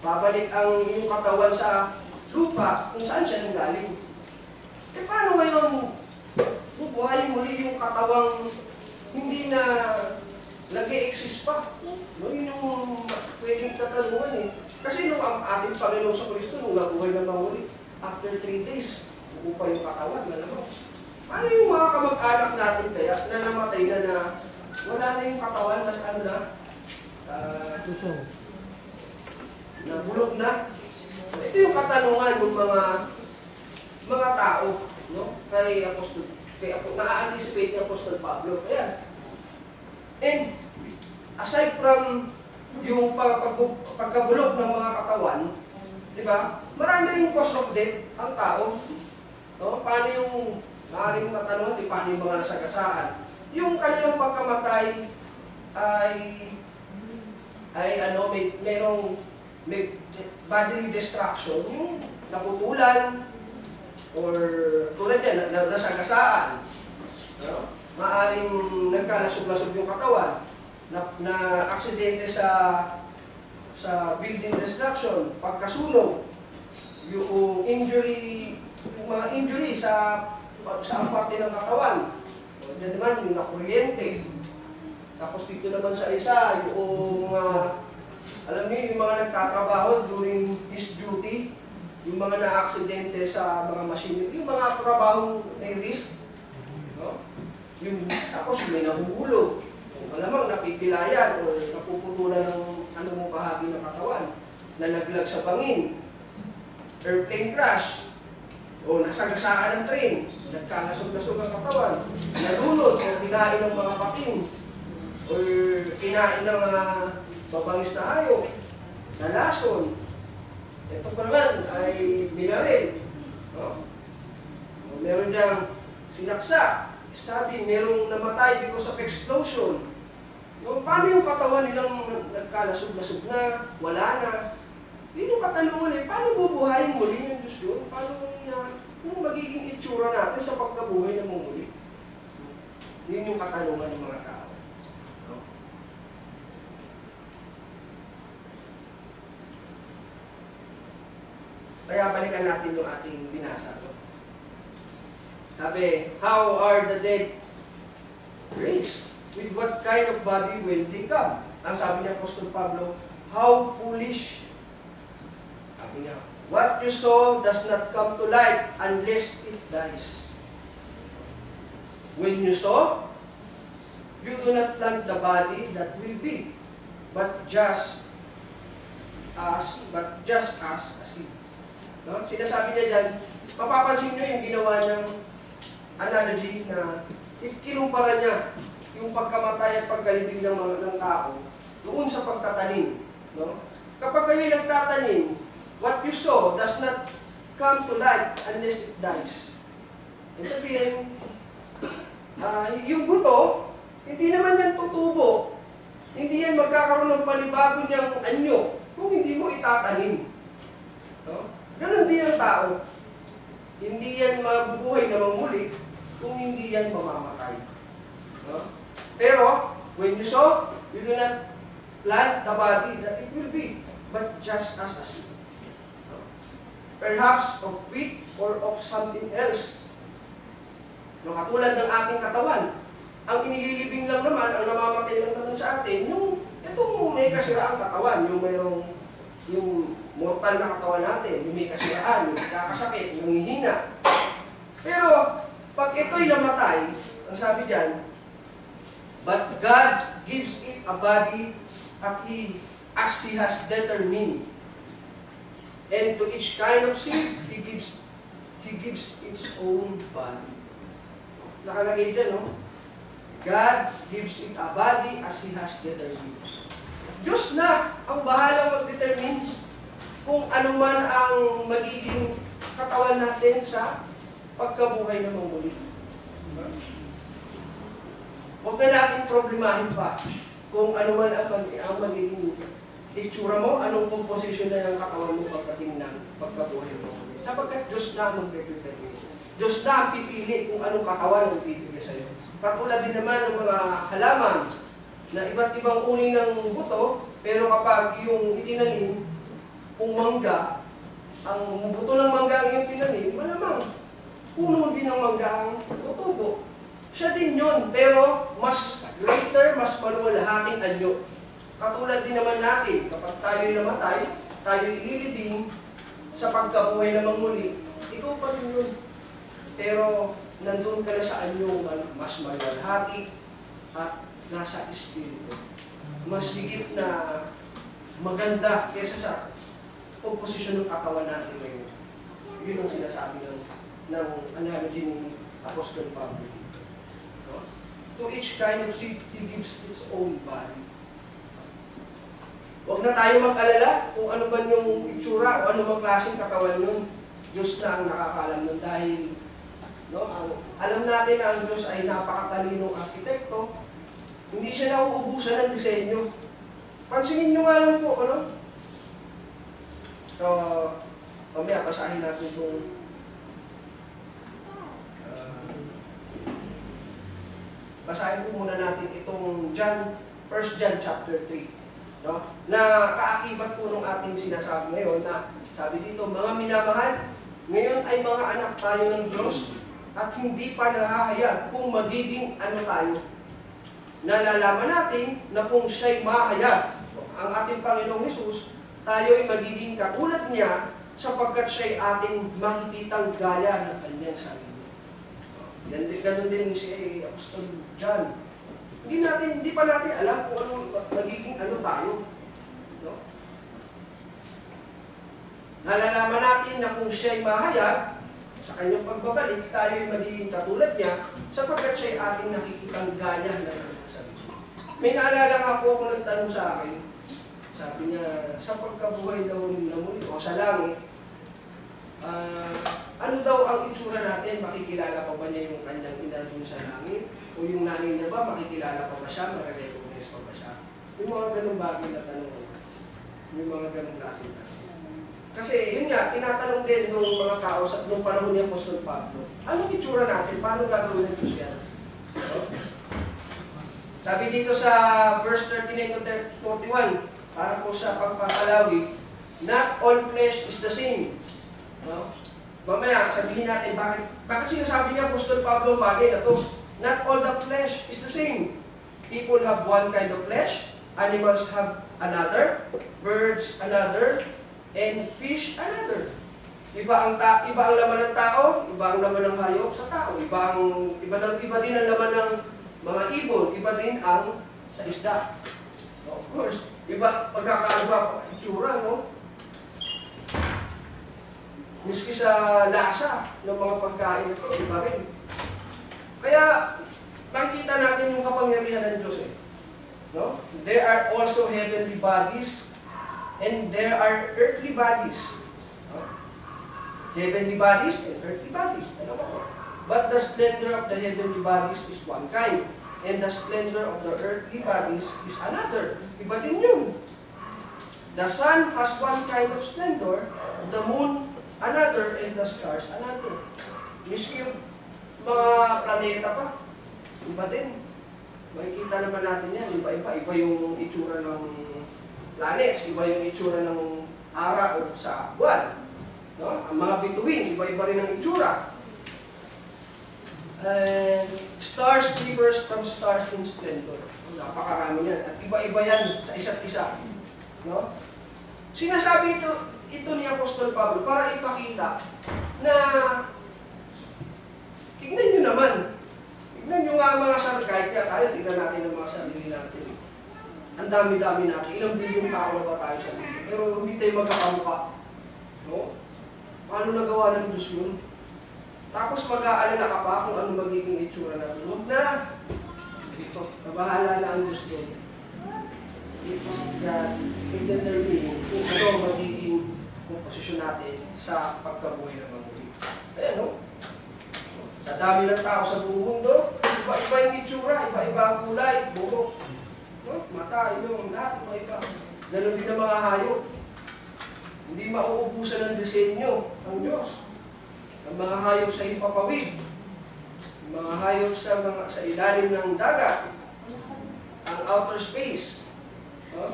babalik ang iyong katawan sa lupa kung saan siya nanggaling. Eh paano ngayon bubuhayin muli yung katawang hindi na nag-e-exist pa? No, yun yung pwedeng katanungan eh. Kasi nung ang ating Panginoon sa Kristo, nung nabuhay na mahuli, after 3 days, bubupa yung katawan, alam mo. Paano yung mga kamag-anak natin kaya na namatay na wala na yung katawan na ano na? Nabulok na. Ito yung katanungan ng mga tao, no? Kay na-anticipate ni Apostol Pablo. Ayan. And aside from yung pagkabulok ng mga katawan, di ba? Marami rin cause of death ang tao. No? Paano yung maaaring matanong, paano yung mga nasagasaan? Yung kanilang pagkamatay ay ano, may bodily destruction, yung naputulan, or tulad yan, nasagasaan. No? Maaaring nagkalasog-lasog yung katawan, na aksidente sa building destruction, pagkasunog, yung mga injury sa parte ng katawan. So, dyan naman yung nakuryente. Tapos dito naman sa isa, yung alam niyo, yung mga nagtatrabaho during his duty, yung mga na-aksidente sa mga machinery, yung mga trabahong may risk, no? Tapos may nahuhulog, malamang napipilayan o napuputulan ng anumang bahagi ng katawan, nalaglag sa bangin, airplane crash, o nasagasaan ng train, nagkalasog-lasog ang katawan, nalunod o kinain ng mga pating, o kinain ng mga mabangis na hayop, nalason. Ito pa naman ay binaril. No? Meron diyang sinaksak, stabbing, merong namatay because of explosion. No? Paano yung katawan nilang nagkalasog-lasog na, wala na? Yun yung katanungan eh, paano bubuhayin muli ng Diyos yun? Paano yung magiging itsura natin sa pagkabuhay na muli? Yun yung katanungan ng mga tao. No? Kaya balikan natin yung ating binasa. No? Sabi, how are the dead raised? With what kind of body will they come? Ang sabi ni Apostol Pablo, how foolish. Sabi niya, what you saw does not come to light unless it dies. When you saw, you do not plant the body that will be, but just as he. No? Sinasabi niya dyan, mapapansin nyo yung ginawa niyang analogy na kinumpara niya yung pagkamatay at pagkalibing ng tao doon sa pagtatanim. No? Kapag kayo nagtatanim, what you saw does not come to light unless it dies. Ibig sabihin, yung buto, hindi naman yan tutubo. Hindi yan magkakaroon ng panibago niyang anyo kung hindi mo itatanim. No? Ganon din ang tao. Hindi yan mabubuhay na mamuli kung hindi yan mamamatay. No? Pero, when you saw, you do not plant the body that it will be, but just as a seed. No? Perhaps of wheat or of something else. No, katulad ng ating katawan, ang inililibing lang naman, ang namamatay lang naman sa atin, yung itong may kasiraang katawan, yung mayroong yung mortal na katawan natin, yung may kasiraan, yung kakasakit, yung hihina. Pero, pag ito'y namatay, ang sabi dyan, but God gives it a body as He has determined. And to each kind of seed, He gives its own body. Nakalagay dyan, no? God gives it a body as He has determined. Diyos na ang bahala mag-determine kung ano man ang magiging katawan natin sa pagkabuhay na mamuli. Huwag na natin problemahin pa kung ano man ang magiging itsura mo, anong composition na ng katawan mo pagdating ng pagkabuhay mo mamuli. Sapagkat Diyos na ang mag-determine. Diyos na ang pipili kung anong katawan ang pipili sa'yo. Katulad din naman ng mga halaman na iba't ibang uri ng buto, pero kapag yung itinanim, kung mangga, ang buto ng mangga ang iyong tinanim, malamang puno din ng mangga ang tutubo. Siya din yun, pero mas greater, mas maluwalhating anyo. Katulad din naman natin, kapag tayo'y namatay, tayo'y ililibing sa pagkabuhay na muli, ikaw pa rin yun. Pero nandun ka na sa anyo mas maluwalhati at nasa espiritu. Mas higit na maganda kaysa sa komposisyon ng katawan natin ngayon. Yun ang sinasabi ng analogy ni Apostol Pablo. No? To each kind of seed, he gives its own body. Huwag na tayo mag-alala kung ano ba yung itsura o ano bang klaseng katawan nun. Diyos na ang nakakaalam nun dahil alam natin na ang Diyos ay napakatalinong arkitekto. Hindi siya nauubusan ng disenyo. Pansinin nyo nga lang po, ano? So, mamaya basahin natin itong basahin po muna natin itong 1 John chapter 3. No? Na kaakibat po ng ating sinasabi ngayon na sabi dito, mga minamahal, ngayon ay mga anak tayo ng Diyos at hindi pa nahahayag kung magiging ano tayo. Nalalaman natin na kung siya'y mahayag, ang ating Panginoong Hesus, tayo'y magiging katulad niya sapagkat siya'y ating makikitang gaya ng kanyang sarili. Ganun din si Apostol John. Hindi pa natin alam kung ano, magiging ano tayo. No? Nalalaman natin na kung siya'y mahayag, sa kanyang pagbabalik, tayo'y magiging katulad niya sapagkat siya'y ating nakikitang gaya ng kanyang sarili. May naalala nga po ako nagtanong sa akin, sabi niya, sa pagkabuhay daw na muli o sa langit, ano daw ang itsura natin? Makikilala pa ba niya yung kanyang ina dun sa langit? O yung nanay niya ba, makikilala pa ba siya? Mare-recognize pa ba siya? Yung mga ganung bagay na tanong ko. Yung mga ganung klase na. Kasi yun nga, tinatanong din ng mga tao nung panahon ni Apostol Pablo, anong itsura natin? Paano gagawin ng Diyos yan? So, sabi dito sa verse 39 to 41, para po sa pagpapalawi, not all flesh is the same. No? Mamaya, sabihin natin, bakit sinasabi niya Apostol Pablo ang bagay na to? Not all the flesh is the same. People have one kind of flesh, animals have another, birds another, and fish another. Iba ang laman ng tao, iba ang laman ng hayop sa tao, iba din ang laman ng mga ibon, iba din ang sa isda. So, of course, iba pagkakaiba itsura, no? Miski sa lasa ng mga pagkain ito, iba rin. Kaya, makikita natin yung kapangyarihan ng Diyos. No? There are also heavenly bodies and there are earthly bodies. No? Heavenly bodies and earthly bodies. Ano ba? But the splendor of the heavenly bodies is one kind, and the splendor of the earthly bodies is another. Iba din yun. The sun has one kind of splendor, the moon another, and the stars another. Miski yung mga planeta pa, iba din. Makikita naman natin yan, iba-iba. Iba yung itsura ng planets, iba yung itsura ng araw sa buwan. No? Ang mga bituin, iba-iba rin ang itsura. And stars differs from stars in splendor. Napakarami yan. At iba-iba yan sa isa't isa. No? Sinasabi ito ni Apostol Pablo para ipakita na tignan nyo naman. Tignan nyo nga ang mga sarili. Kahit kaya tayo, tignan natin ang mga sarili natin. Ang dami-dami natin. Ilang bilyong tao ba tayo sa mundo? Pero hindi tayo magkakamukha. No? Paano nagawa ng Diyos yun? Tapos mag-aalala ka pa kung ano magiging itsura natin. Huwag na! Ito, nabahala na ang Diyos doon. It is God will determine kung ano magiging komposisyon natin sa pagkabuhay ng mga muli. Ayan, no? Sa dami ng tao sa buong mundo, iba-iba yung itsura, iba-iba ang kulay, buhok, no? Mata, ilong, lahat, iba-iba. Ganon din ang mga hayop. Hindi mauubusan ng disenyo ang Diyos. Ang mga hayop sa ipapawid, ang mga hayop sa ilalim ng dagat, ang outer space, no?